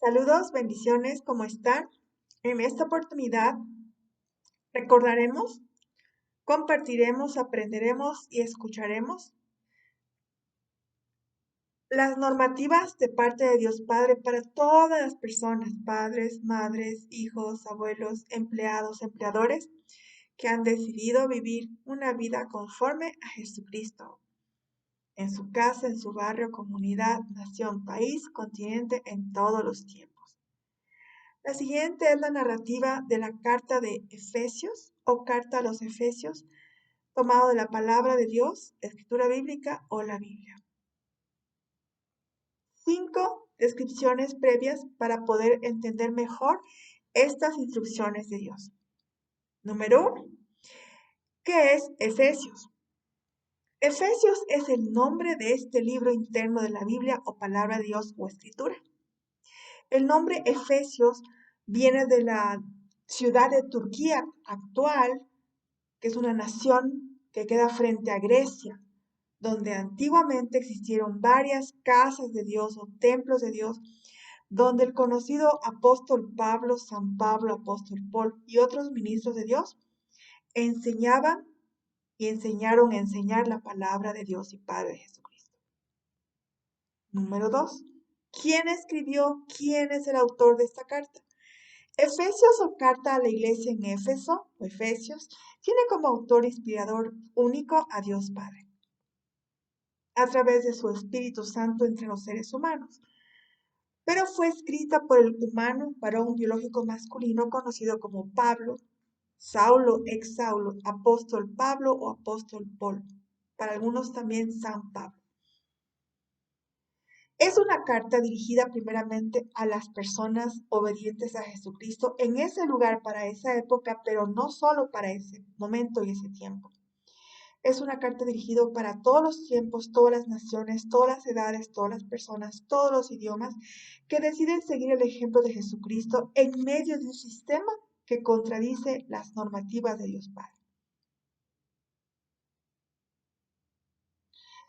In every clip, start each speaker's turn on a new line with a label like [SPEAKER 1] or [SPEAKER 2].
[SPEAKER 1] Saludos, bendiciones, ¿cómo están? En esta oportunidad recordaremos, compartiremos, aprenderemos y escucharemos las normativas de parte de Dios Padre para todas las personas, padres, madres, hijos, abuelos, empleados, empleadores, que han decidido vivir una vida conforme a Jesucristo, en su casa, en su barrio, comunidad, nación, país, continente, en todos los tiempos. La siguiente es la narrativa de la carta de Efesios o carta a los Efesios, tomado de la palabra de Dios, escritura bíblica o la Biblia. 5 descripciones previas para poder entender mejor estas instrucciones de Dios. Número 1. ¿Qué es Efesios? Efesios es el nombre de este libro interno de la Biblia o palabra de Dios o escritura. El nombre Efesios viene de la ciudad de Turquía actual, que es una nación que queda frente a Grecia, donde antiguamente existieron varias casas de Dios o templos de Dios, donde el conocido apóstol Pablo, San Pablo, apóstol Paul y otros ministros de Dios enseñaban y enseñaron a enseñar la palabra de Dios y Padre de Jesucristo. Número 2. ¿Quién escribió? ¿Quién es el autor de esta carta? Efesios o carta a la iglesia en Éfeso, o Efesios, tiene como autor inspirador único a Dios Padre, a través de su Espíritu Santo entre los seres humanos, pero fue escrita por el humano varón biológico masculino conocido como Pablo, Saulo, ex Saulo, apóstol Pablo o apóstol Paul, para algunos también San Pablo. Es una carta dirigida primeramente a las personas obedientes a Jesucristo en ese lugar para esa época, pero no solo para ese momento y ese tiempo. Es una carta dirigida para todos los tiempos, todas las naciones, todas las edades, todas las personas, todos los idiomas que deciden seguir el ejemplo de Jesucristo en medio de un sistema que contradice las normativas de Dios Padre.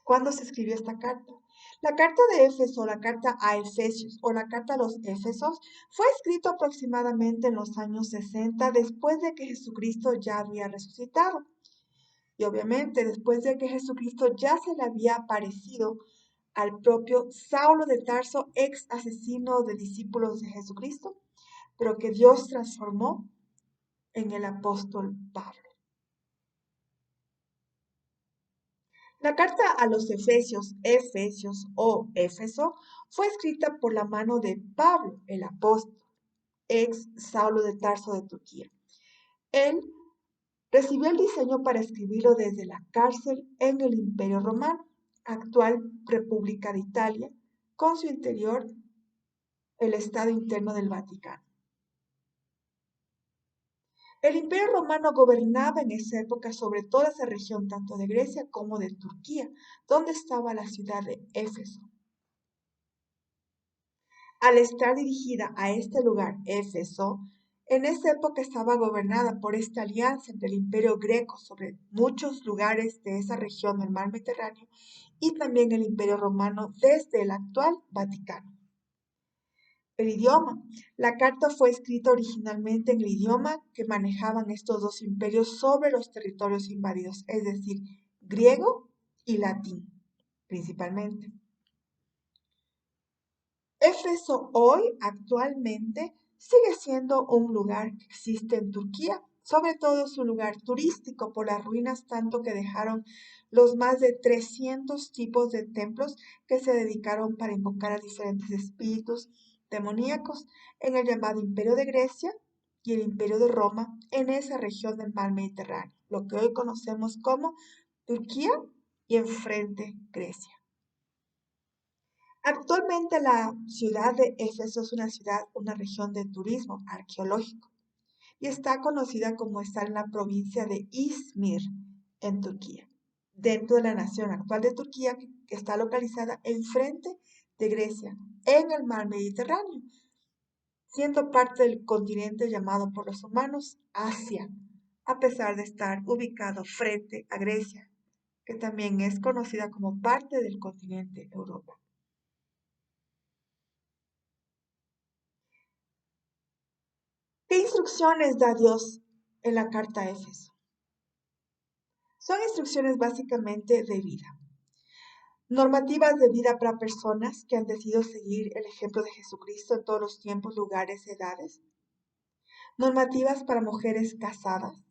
[SPEAKER 1] ¿Cuándo se escribió esta carta? La carta de Éfeso, la carta a Efesios o la carta a los Éfesos fue escrito aproximadamente en los años 60 después de que Jesucristo ya había resucitado. Y obviamente después de que Jesucristo ya se le había aparecido al propio Saulo de Tarso, ex asesino de discípulos de Jesucristo, pero que Dios transformó en el apóstol Pablo. La carta a los Efesios o Éfeso, fue escrita por la mano de Pablo, el apóstol, ex Saulo de Tarso de Turquía. Él recibió el diseño para escribirlo desde la cárcel en el Imperio Romano, actual República de Italia, con su interior el Estado interno del Vaticano. El Imperio Romano gobernaba en esa época sobre toda esa región, tanto de Grecia como de Turquía, donde estaba la ciudad de Éfeso. Al estar dirigida a este lugar, Éfeso, en esa época estaba gobernada por esta alianza entre el Imperio Greco sobre muchos lugares de esa región del mar Mediterráneo y también el Imperio Romano desde el actual Vaticano. El idioma. La carta fue escrita originalmente en el idioma que manejaban estos dos imperios sobre los territorios invadidos, es decir, griego y latín, principalmente. Éfeso hoy, actualmente, sigue siendo un lugar que existe en Turquía, sobre todo su lugar turístico por las ruinas tanto que dejaron los más de 300 tipos de templos que se dedicaron para invocar a diferentes espíritus demoníacos en el llamado Imperio de Grecia y el Imperio de Roma en esa región del mar Mediterráneo, lo que hoy conocemos como Turquía y enfrente Grecia. Actualmente la ciudad de Éfeso es una región de turismo arqueológico y está conocida como estar en la provincia de Izmir, en Turquía, dentro de la nación actual de Turquía que está localizada enfrente de Grecia, en el mar Mediterráneo, siendo parte del continente llamado por los humanos Asia, a pesar de estar ubicado frente a Grecia, que también es conocida como parte del continente Europa. instrucciones da Dios en la carta a Éfeso? Son instrucciones básicamente de vida. Normativas de vida para personas que han decidido seguir el ejemplo de Jesucristo en todos los tiempos, lugares, edades. Normativas para mujeres casadas.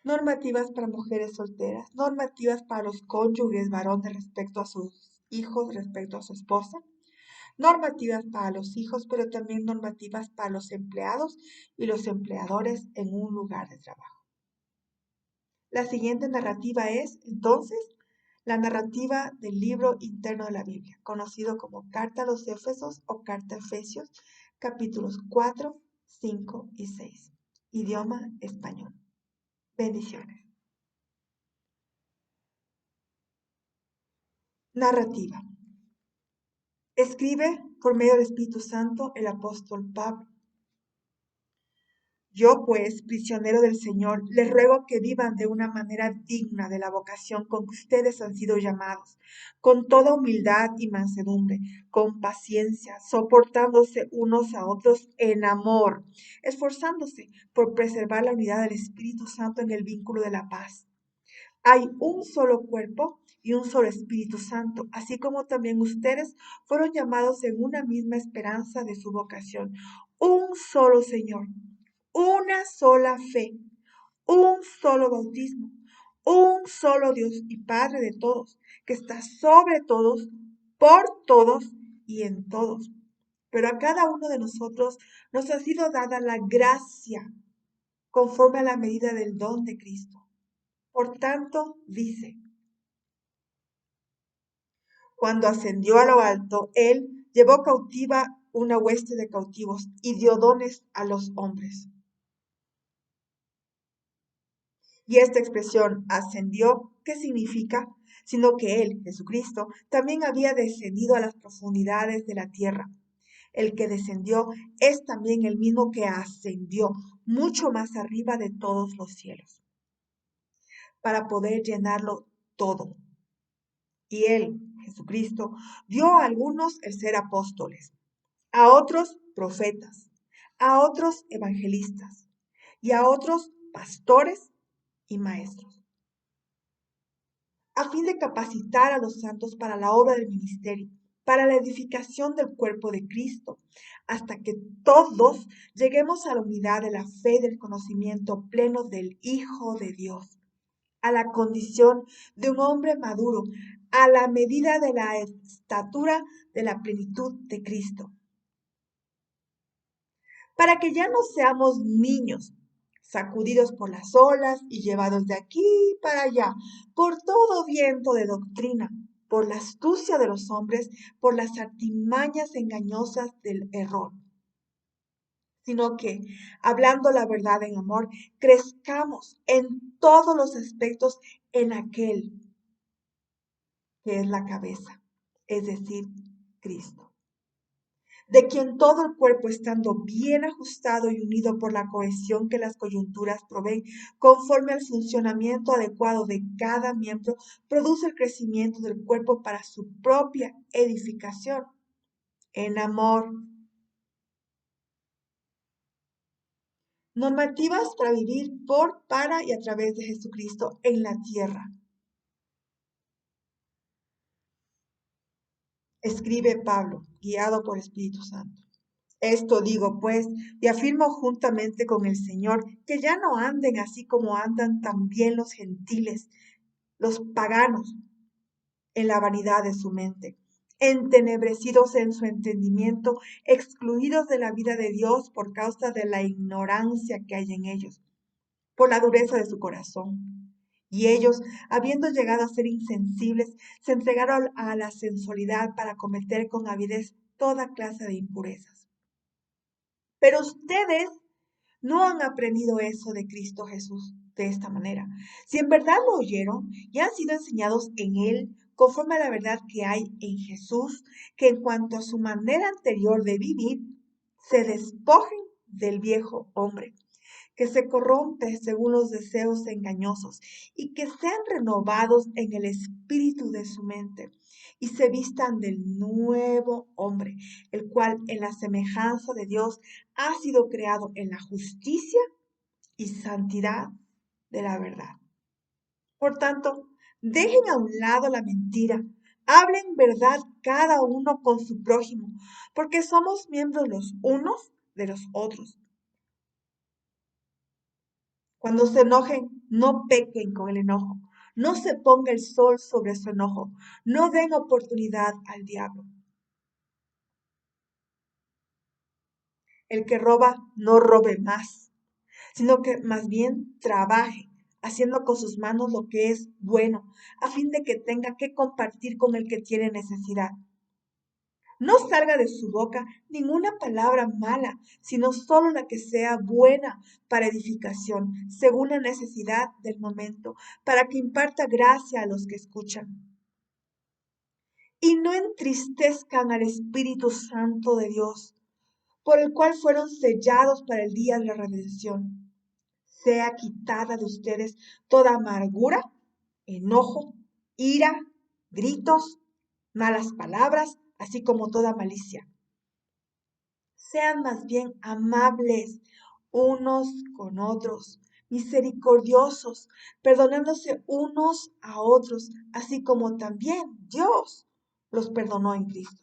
[SPEAKER 1] Normativas para mujeres solteras. Normativas para los cónyuges varones respecto a sus hijos, respecto a su esposa. Normativas para los hijos, pero también normativas para los empleados y los empleadores en un lugar de trabajo. La siguiente narrativa es, entonces, la narrativa del libro interno de la Biblia, conocido como Carta a los Éfesos o Carta a Efesios, capítulos 4, 5 y 6. Idioma español. Bendiciones. Narrativa. Escribe por medio del Espíritu Santo el apóstol Pablo. Yo, pues, prisionero del Señor, les ruego que vivan de una manera digna de la vocación con que ustedes han sido llamados, con toda humildad y mansedumbre, con paciencia, soportándose unos a otros en amor, esforzándose por preservar la unidad del Espíritu Santo en el vínculo de la paz. Hay un solo cuerpo y un solo Espíritu Santo, así como también ustedes fueron llamados en una misma esperanza de su vocación. Un solo Señor, una sola fe, un solo bautismo, un solo Dios y Padre de todos, que está sobre todos, por todos y en todos. Pero a cada uno de nosotros nos ha sido dada la gracia conforme a la medida del don de Cristo. Por tanto, dice, cuando ascendió a lo alto, Él llevó cautiva una hueste de cautivos y dio dones a los hombres. Y esta expresión ascendió, ¿qué significa? Sino que Él, Jesucristo, también había descendido a las profundidades de la tierra. El que descendió es también el mismo que ascendió mucho más arriba de todos los cielos, para poder llenarlo todo. Y Él, Jesucristo, dio a algunos el ser apóstoles, a otros profetas, a otros evangelistas y a otros pastores y maestros, a fin de capacitar a los santos para la obra del ministerio, para la edificación del cuerpo de Cristo, hasta que todos lleguemos a la unidad de la fe y del conocimiento pleno del Hijo de Dios, a la condición de un hombre maduro, a la medida de la estatura de la plenitud de Cristo, para que ya no seamos niños, sacudidos por las olas y llevados de aquí para allá, por todo viento de doctrina, por la astucia de los hombres, por las artimañas engañosas del error, sino que, hablando la verdad en amor, crezcamos en todos los aspectos en aquel que es la cabeza, es decir, Cristo, de quien todo el cuerpo, estando bien ajustado y unido por la cohesión que las coyunturas proveen, conforme al funcionamiento adecuado de cada miembro, produce el crecimiento del cuerpo para su propia edificación, en amor. Normativas para vivir por, para y a través de Jesucristo en la tierra. Escribe Pablo, guiado por Espíritu Santo. Esto digo, pues, y afirmo juntamente con el Señor, que ya no anden así como andan también los gentiles, los paganos, en la vanidad de su mente, entenebrecidos en su entendimiento, excluidos de la vida de Dios por causa de la ignorancia que hay en ellos, por la dureza de su corazón. Y ellos, habiendo llegado a ser insensibles, se entregaron a la sensualidad para cometer con avidez toda clase de impurezas. Pero ustedes no han aprendido eso de Cristo Jesús de esta manera. Si en verdad lo oyeron y han sido enseñados en Él, conforme a la verdad que hay en Jesús, que en cuanto a su manera anterior de vivir, se despojen del viejo hombre, que se corrompe según los deseos engañosos, y que sean renovados en el espíritu de su mente, y se vistan del nuevo hombre, el cual en la semejanza de Dios ha sido creado en la justicia y santidad de la verdad. Por tanto, dejen a un lado la mentira, hablen verdad cada uno con su prójimo, porque somos miembros los unos de los otros. Cuando se enojen, no pequen con el enojo, no se ponga el sol sobre su enojo, no den oportunidad al diablo. El que roba, no robe más, sino que más bien trabaje, haciendo con sus manos lo que es bueno, a fin de que tenga que compartir con el que tiene necesidad. No salga de su boca ninguna palabra mala, sino solo la que sea buena para edificación, según la necesidad del momento, para que imparta gracia a los que escuchan. Y no entristezcan al Espíritu Santo de Dios, por el cual fueron sellados para el día de la redención. Sea quitada de ustedes toda amargura, enojo, ira, gritos, malas palabras, así como toda malicia. Sean más bien amables unos con otros, misericordiosos, perdonándose unos a otros, así como también Dios los perdonó en Cristo.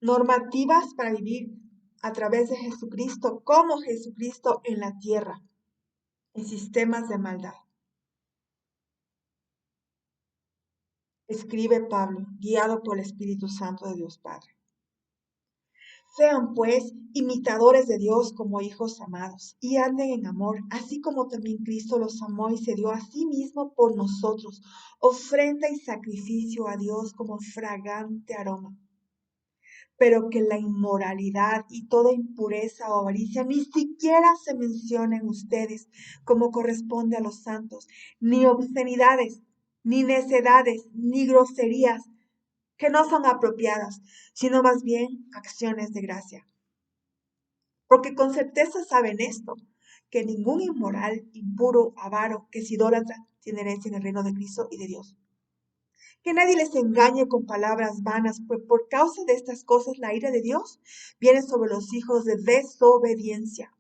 [SPEAKER 1] Normativas para vivir a través de Jesucristo, como Jesucristo en la tierra, en sistemas de maldad. Escribe Pablo, guiado por el Espíritu Santo de Dios Padre. Sean pues imitadores de Dios como hijos amados y anden en amor, así como también Cristo los amó y se dio a sí mismo por nosotros, ofrenda y sacrificio a Dios como fragante aroma. Pero que la inmoralidad y toda impureza o avaricia ni siquiera se mencionen ustedes como corresponde a los santos, ni obscenidades, ni necedades, ni groserías, que no son apropiadas, sino más bien acciones de gracia. Porque con certeza saben esto, que ningún inmoral, impuro, avaro, que es idólatra, tiene herencia en el reino de Cristo y de Dios. Que nadie les engañe con palabras vanas, pues por causa de estas cosas la ira de Dios viene sobre los hijos de desobediencia.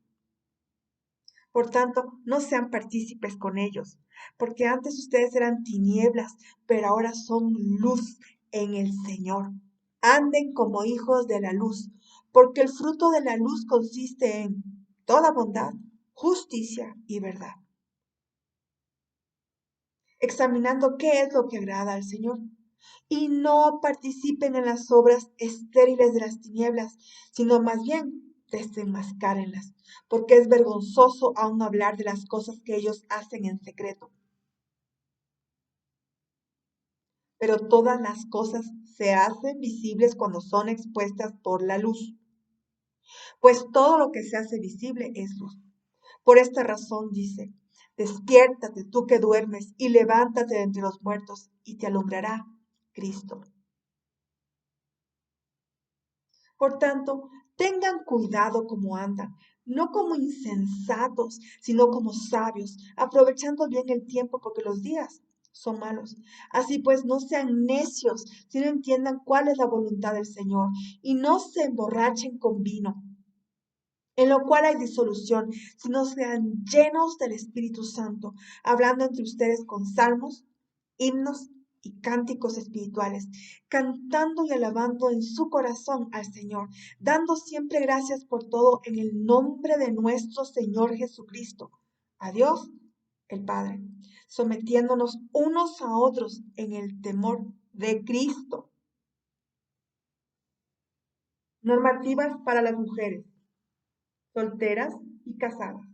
[SPEAKER 1] Por tanto, no sean partícipes con ellos, porque antes ustedes eran tinieblas, pero ahora son luz en el Señor. Anden como hijos de la luz, porque el fruto de la luz consiste en toda bondad, justicia y verdad, examinando qué es lo que agrada al Señor. Y no participen en las obras estériles de las tinieblas, sino más bien desenmascárenlas, porque es vergonzoso aún hablar de las cosas que ellos hacen en secreto. Pero todas las cosas se hacen visibles cuando son expuestas por la luz, pues todo lo que se hace visible es luz. Por esta razón dice, despiértate tú que duermes y levántate de entre los muertos y te alumbrará Cristo. Por tanto, tengan cuidado como andan, no como insensatos, sino como sabios, aprovechando bien el tiempo porque los días son malos. Así pues, no sean necios, sino entiendan cuál es la voluntad del Señor y no se emborrachen con vino, en lo cual hay disolución, sino sean llenos del Espíritu Santo, hablando entre ustedes con salmos, himnos y cánticos espirituales, cantando y alabando en su corazón al Señor, dando siempre gracias por todo en el nombre de nuestro Señor Jesucristo, a Dios el Padre, sometiéndonos unos a otros en el temor de Cristo. Normativas para las mujeres, solteras y casadas.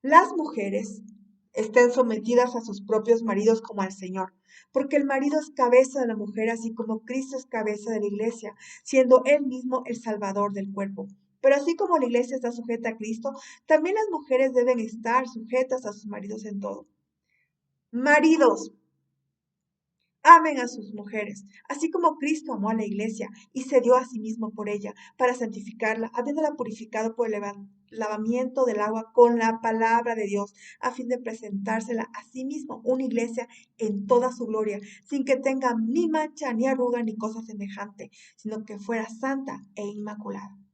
[SPEAKER 1] Las mujeres estén sometidas a sus propios maridos como al Señor, porque el marido es cabeza de la mujer, así como Cristo es cabeza de la iglesia, siendo él mismo el salvador del cuerpo. Pero así como la iglesia está sujeta a Cristo, también las mujeres deben estar sujetas a sus maridos en todo. Maridos, Amen a sus mujeres, así como Cristo amó a la iglesia y se dio a sí mismo por ella, para santificarla, habiéndola purificado por el lavamiento del agua con la palabra de Dios, a fin de presentársela a sí mismo una iglesia en toda su gloria, sin que tenga ni mancha, ni arruga, ni cosa semejante, sino que fuera santa e inmaculada.